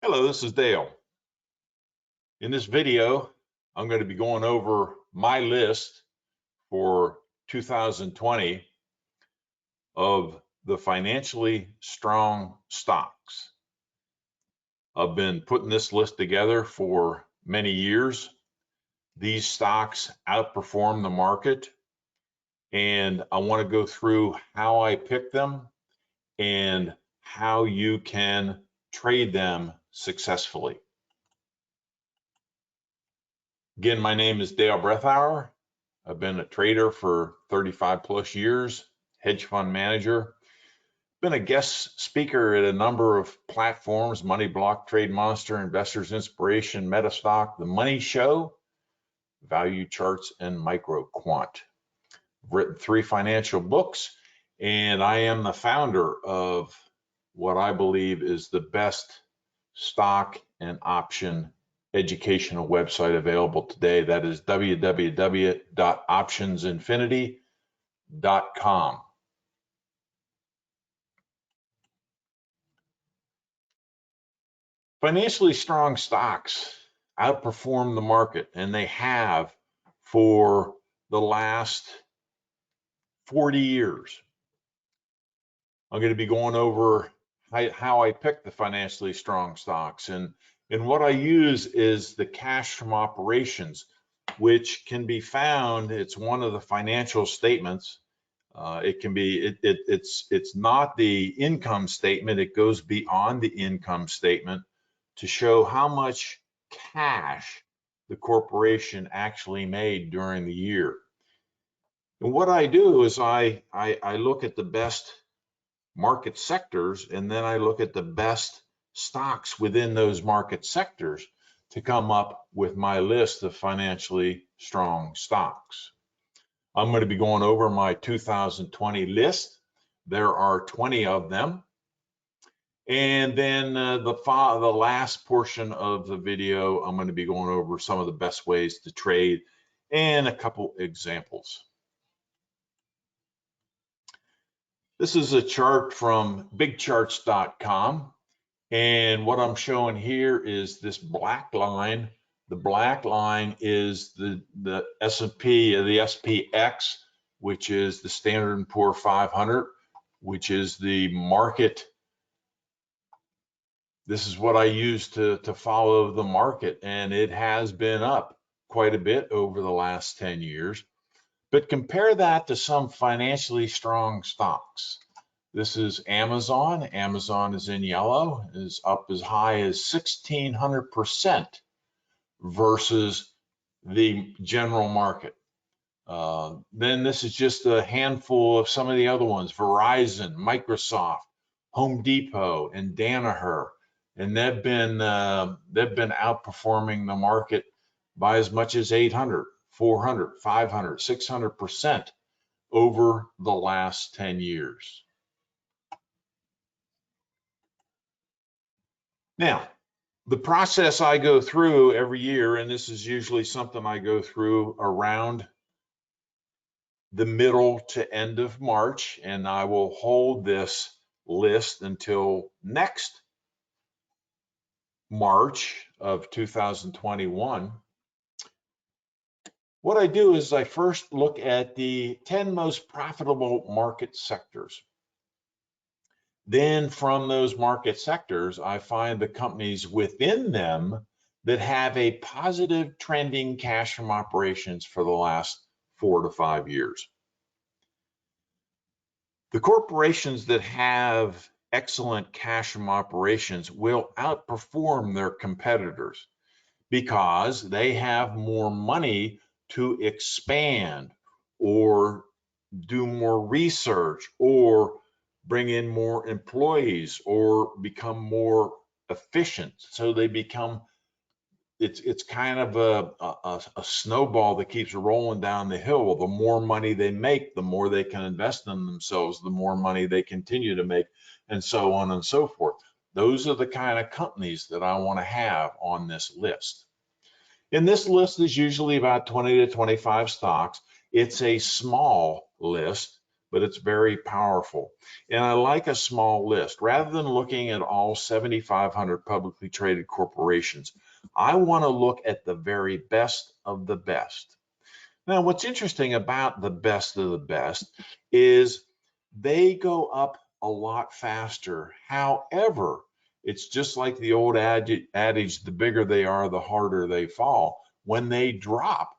Hello, this is Dale. In this video, I'm going to be going over my list for 2020 of the financially strong stocks. I've been putting this list together for many years. These stocks outperform the market, and I want to go through how I pick them and how you can trade them successfully. Again, my name is Dale Brethauer. I've been a trader for 35 plus years, hedge fund manager, been a guest speaker at a number of platforms, Money Block, Trade Monster, Investors Inspiration, Metastock, The Money Show, Value Charts, and Micro Quant. I've written 3 financial books, and I am the founder of what I believe is the best stock and option educational website available today. That is www.optionsinfinity.com. Financially strong stocks outperform the market, and they have for the last 40 years. I'm going to be going over how I pick the financially strong stocks, and what I use is the cash from operations, which can be found. It's one of the financial statements. It can be it's not the income statement. It goes beyond the income statement to show how much cash the corporation actually made during the year. And what I do is I look at the best market sectors, and then I look at the best stocks within those market sectors to come up with my list of financially strong stocks. I'm going to be going over my 2020 list. There are 20 of them. And then the last portion of the video, I'm going to be going over some of the best ways to trade and a couple examples. This is a chart from bigcharts.com, and what I'm showing here is this black line. The black line is the S&P, the SPX, which is the Standard & Poor's 500, which is the market. This is what I use to follow the market, and it has been up quite a bit over the last 10 years. But compare that to some financially strong stocks. This is Amazon. Amazon is in yellow, is up as high as 1,600% versus the general market. Then this is just a handful of some of the other ones: Verizon, Microsoft, Home Depot, and Danaher, and they've been outperforming the market by as much as 800, 400, 500, 600% over the last 10 years. Now, the process I go through every year, and this is usually something I go through around the middle to end of March, and I will hold this list until next March of 2021. What I do is I first look at the 10 most profitable market sectors. Then from those market sectors, I find the companies within them that have a positive trending cash from operations for the last 4 to 5 years. The corporations that have excellent cash from operations will outperform their competitors because they have more money to expand or do more research or bring in more employees or become more efficient. So they become, it's kind of a snowball that keeps rolling down the hill. The more money they make, the more they can invest in themselves, the more money they continue to make, and so on and so forth. Those are the kind of companies that I want to have on this list. And this list is usually about 20 to 25 stocks. It's a small list. but it's very powerful. And I like a small list. Rather than looking at all 7,500 publicly traded corporations, I want to look at the very best of the best. Now, what's interesting about the best of the best is they go up a lot faster. However, it's just like the old adage, the bigger they are, the harder they fall. When they drop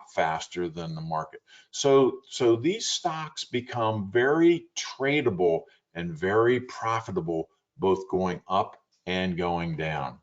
faster than the market. So these stocks become very tradable and very profitable, both going up and going down.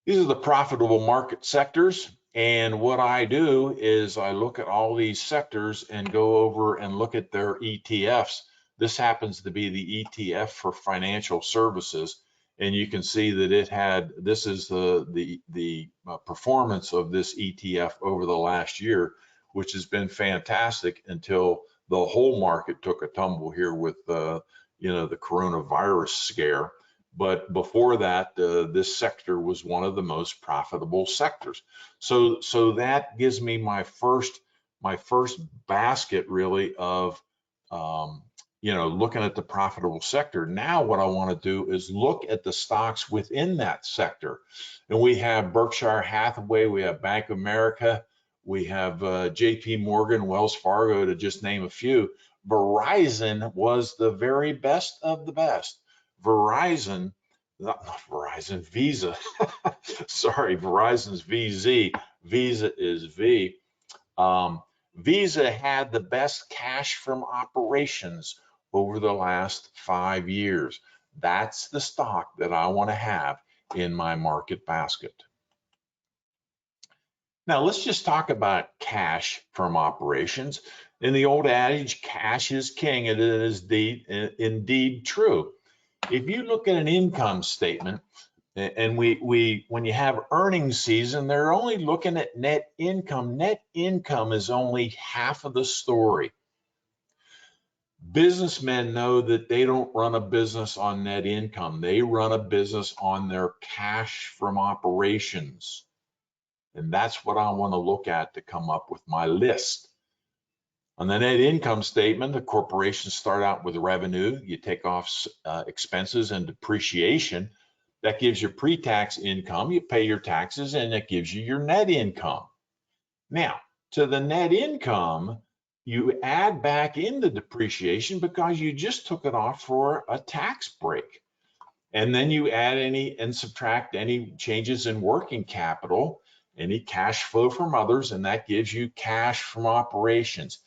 These are the profitable market sectors. And what I do is I look at all these sectors and go over and look at their ETFs. This happens to be the ETF for financial services. And you can see that this is the performance of this ETF over the last year, which has been fantastic until the whole market took a tumble here with the coronavirus scare. But before that, this sector was one of the most profitable sectors. So that gives me my first basket really of looking at the profitable sector. Now what I want to do is look at the stocks within that sector. And we have Berkshire Hathaway, we have Bank of America, we have JP Morgan, Wells Fargo, to just name a few. Verizon was the very best of the best. Not Verizon, Visa. Sorry, Verizon's VZ. Visa is V. Visa had the best cash from operations over the last 5 years. That's the stock that I want to have in my market basket. Now let's just talk about cash from operations. In the old adage, cash is king, and it is indeed true. If you look at an income statement, and when you have earnings season, they're only looking at net income. Net income is only half of the story. Businessmen know that they don't run a business on net income. They run a business on their cash from operations. And that's what I want to look at to come up with my list. On the net income statement, the corporations start out with revenue. You take off expenses and depreciation. That gives you pre-tax income. You pay your taxes, and it gives you your net income. Now, to the net income, you add back in the depreciation because you just took it off for a tax break. And then you add and subtract any changes in working capital, any cash flow from others, and that gives you cash from operations.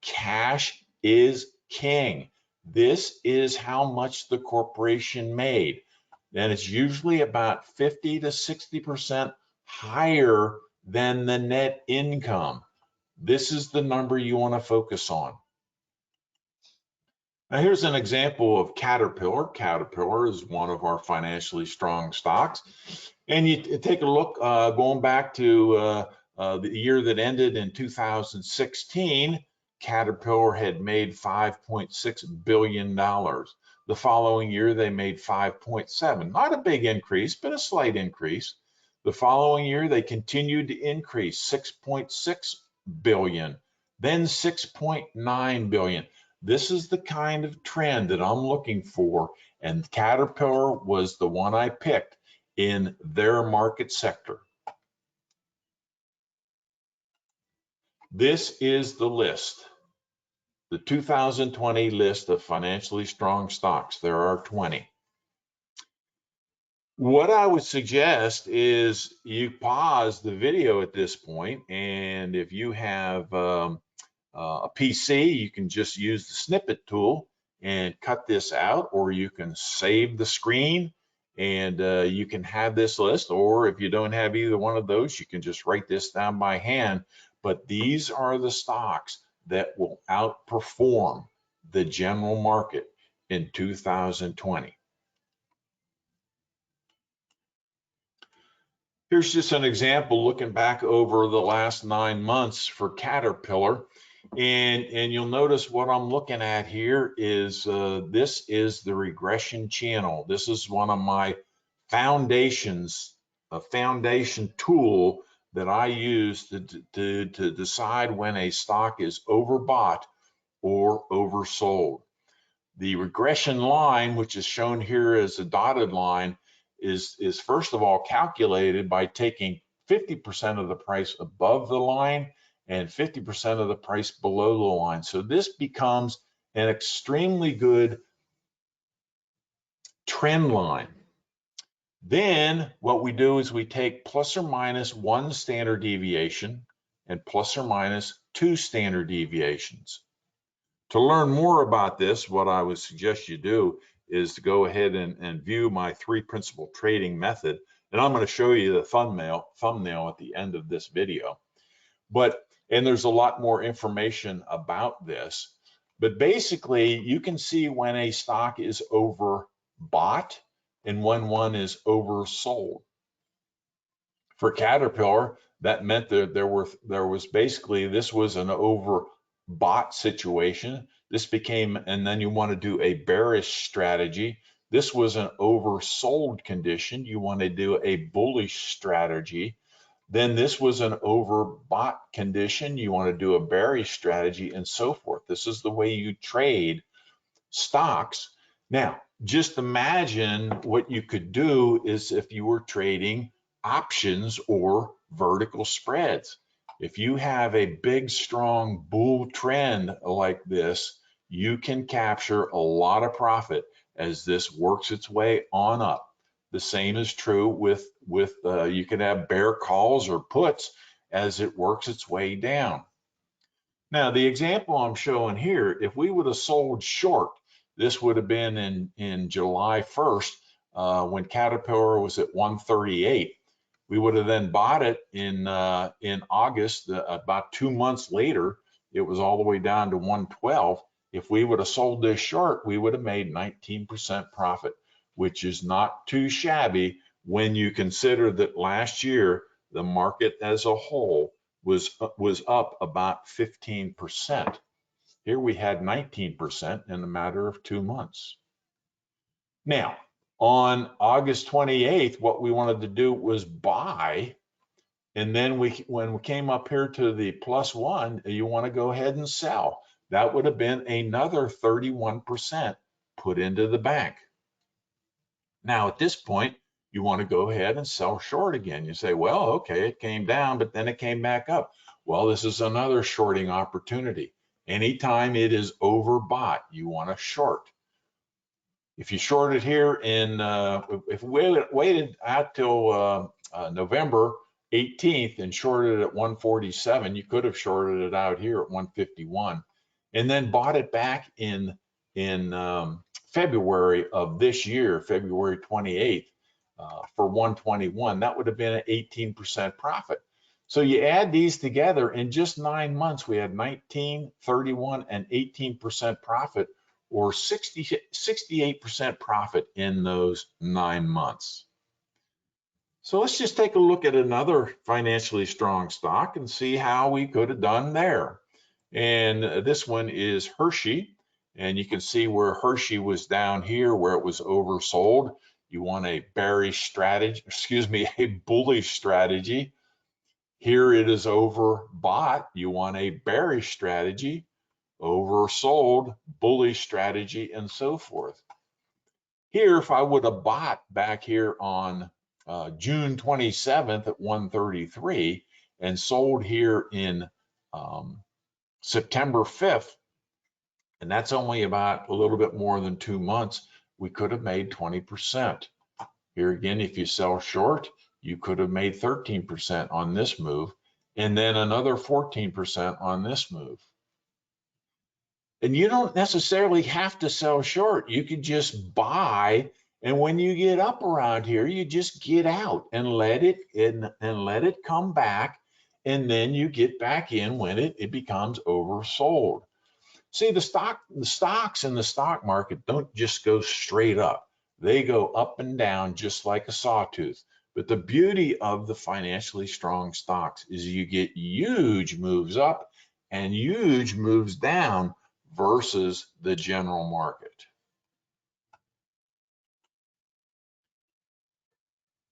Cash is king. This is how much the corporation made. And it's usually about 50 to 60% higher than the net income. This is the number you want to focus on. Now here's an example of Caterpillar. Caterpillar is one of our financially strong stocks. And you take a look going back to the year that ended in 2016, Caterpillar had made $5.6 billion. The following year, they made 5.7. Not a big increase, but a slight increase. The following year, they continued to increase, 6.6 billion, then 6.9 billion. This is the kind of trend that I'm looking for, and Caterpillar was the one I picked in their market sector. This is the list, the 2020 list of financially strong stocks. There are 20. What I would suggest is you pause the video at this point, and if you have a PC, you can just use the snippet tool and cut this out, or you can save the screen and you can have this list, or if you don't have either one of those, you can just write this down by hand. But these are the stocks that will outperform the general market in 2020. Here's just an example looking back over the last 9 months for Caterpillar. And you'll notice what I'm looking at here is this is the regression channel. This is one of my foundations, a foundation tool that I use to decide when a stock is overbought or oversold. The regression line, which is shown here as a dotted line, is first of all calculated by taking 50% of the price above the line and 50% of the price below the line. So this becomes an extremely good trend line. Then what we do is we take plus or minus 1 standard deviation and plus or minus 2 standard deviations. To learn more about this, what I would suggest you do is to go ahead and view my 3 principal trading method. And I'm going to show you the thumbnail at the end of this video. And there's a lot more information about this. But basically, you can see when a stock is overbought and when one is oversold. For Caterpillar, that meant that there was basically, this was an overbought situation. This became, and then you want to do a bearish strategy. This was an oversold condition. You want to do a bullish strategy. Then this was an overbought condition. You want to do a bearish strategy and so forth. This is the way you trade stocks. Now, just imagine what you could do is if you were trading options or vertical spreads. If you have a big, strong bull trend like this, you can capture a lot of profit as this works its way on up. The same is true with you can have bear calls or puts as it works its way down. Now, the example I'm showing here, if we would have sold short, this would have been in July 1st when Caterpillar was at 138. We would have then bought it in August. About 2 months later, it was all the way down to 112. If we would have sold this short, we would have made 19% profit, which is not too shabby when you consider that last year the market as a whole was up about 15%. Here we had 19% in a matter of 2 months. Now, on August 28th, what we wanted to do was buy. And then when we came up here to the +1, you want to go ahead and sell. That would have been another 31% put into the bank. Now, at this point, you want to go ahead and sell short again. You say, well, okay, it came down, but then it came back up. Well, this is another shorting opportunity. Anytime it is overbought, you want to short. If you shorted here if we waited out till November 18th and shorted at 147, you could have shorted it out here at 151 and then bought it back in February of this year, February 28th, for 121. That would have been an 18% profit. So you add these together, in just 9 months, we had 19, 31, and 18% profit, or 68% profit in those 9 months. So let's just take a look at another financially strong stock and see how we could have done there. And this one is Hershey. And you can see where Hershey was down here where it was oversold. You want a bearish strategy, a bullish strategy. Here it is overbought. You want a bearish strategy, oversold, bullish strategy, and so forth. Here, if I would have bought back here on June 27th at 133 and sold here in September 5th, and that's only about a little bit more than 2 months, we could have made 20%. Here again, if you sell short, you could have made 13% on this move, and then another 14% on this move. And you don't necessarily have to sell short. You could just buy, and when you get up around here, you just get out and let it come back, and then you get back in when it becomes oversold. See, the stocks in the stock market don't just go straight up. They go up and down just like a sawtooth. But the beauty of the financially strong stocks is you get huge moves up and huge moves down versus the general market.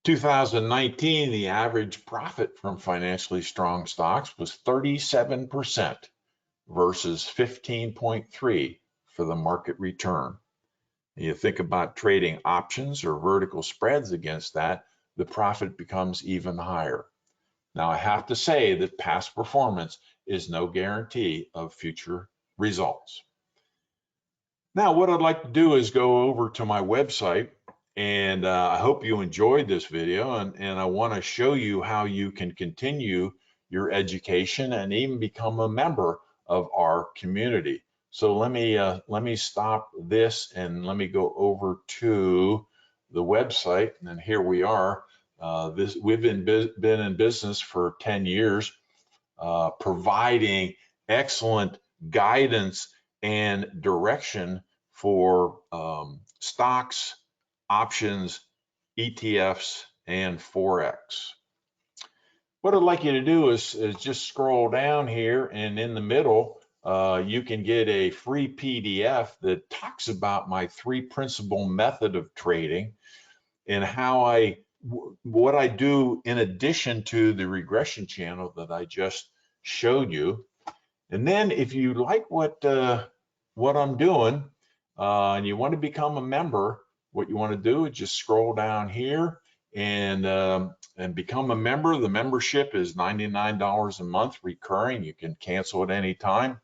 2019, the average profit from financially strong stocks was 37% versus 15.3 for the market return. You think about trading options or vertical spreads against that, the profit becomes even higher. Now, I have to say that past performance is no guarantee of future results. Now, what I'd like to do is go over to my website, and I hope you enjoyed this video, and I want to show you how you can continue your education and even become a member of our community. So let me stop this and let me go over to the website, and here we are. We've been in business for 10 years, providing excellent guidance and direction for stocks, options, ETFs, and Forex. What I'd like you to do is just scroll down here, and in the middle, you can get a free PDF that talks about my three principal method of trading and what I do in addition to the regression channel that I just showed you. And then if you like what I'm doing and you want to become a member, what you want to do is just scroll down here and become a member. The membership is $99 a month recurring. You can cancel at any time.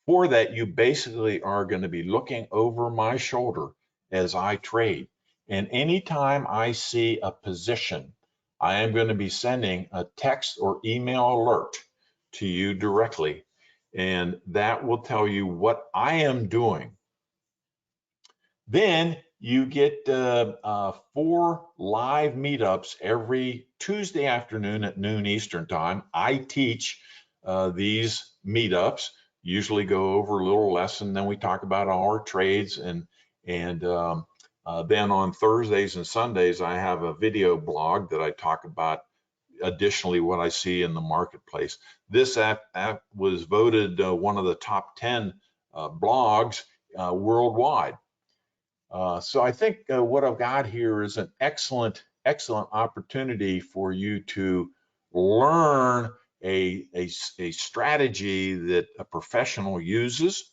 For that, you basically are going to be looking over my shoulder as I trade. And anytime I see a position, I am going to be sending a text or email alert to you directly. And that will tell you what I am doing. Then you get 4 live meetups every Tuesday afternoon at noon Eastern time. I teach these meetups, usually go over a little lesson, then we talk about our trades, and then on Thursdays and Sundays, I have a video blog that I talk about additionally what I see in the marketplace. This app was voted one of the top 10 blogs worldwide. So I think what I've got here is an excellent opportunity for you to learn a strategy that a professional uses.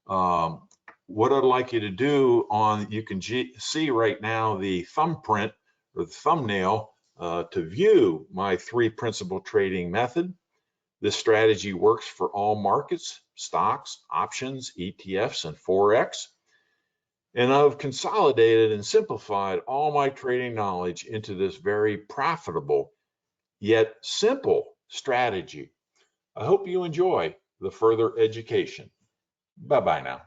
What I'd like you to do you can see right now the thumbprint or the thumbnail to view my 3 principal trading method. This strategy works for all markets, stocks, options, ETFs, and Forex. And I've consolidated and simplified all my trading knowledge into this very profitable yet simple strategy. I hope you enjoy the further education. Bye-bye now.